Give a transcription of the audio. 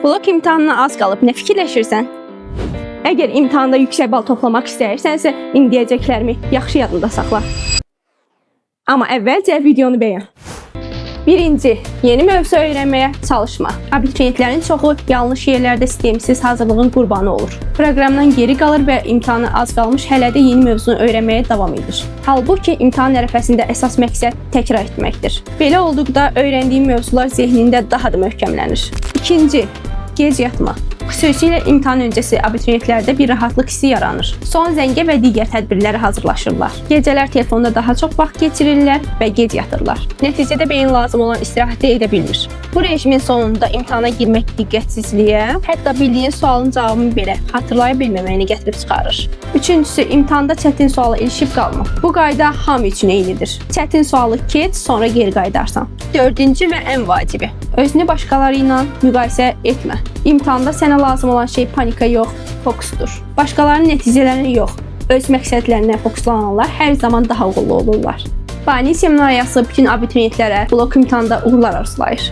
Blok imtahanına az qalıb nə fikirləşirsən? Əgər imtahanda yüksək bal toplamaq istəyirsənsə, indi deyəcəklərimi yaxşı yadında saxla. Amma əvvəlcə videonu bəyən. Birinci, yeni mövzu öyrənməyə çalışma. Abituriyentlərin çoxu yanlış yerlərdə sistemsiz hazırlığın qurbanı olur. Proqramdan geri qalır və imtahanı az qalmış hələ də yeni mövzunu öyrənməyə davam edir. Halbuki imtahan ərəfəsində əsas məqsəd təkrar etməkdir. Belə olduqda öyrəndiyin mövzular zehnində daha da möhkəmlənir. İkinci, gec yatma. Xüsusilə imtahan öncəsi abituriyentlərdə bir rahatlıq hissi yaranır. Son zəngə və digər tədbirlərə hazırlaşırlar. Gecələr telefonda daha çox vaxt keçirirlər və gec yatırlar. Nəticədə beyin lazım olan istirahəti edə bilmir. Bu rejimin sonunda imtahana girmək diqqətsizliyə, hətta bildiyin sualın cavabını belə xatırlaya bilməməyini gətirib çıxarır. Üçüncüsü, imtahanda çətin suala ilişib qalma. Bu qayda hamı üçün eynidir. Çətin sualı keç, sonra geri qaydarsan. Dördüncü və ən vacibi, özünü başqaları ilə müqayisə etmə. İmtahanda sənə lazım olan şey panika yox, fokusdur. Başqalarının nəticələrinə yox, öz məqsədlərinə fokuslananlar hər zaman daha uğurlu olurlar. Bani seminariyası bütün abituriyentlərə blok imtahanda uğurlar arzulayır.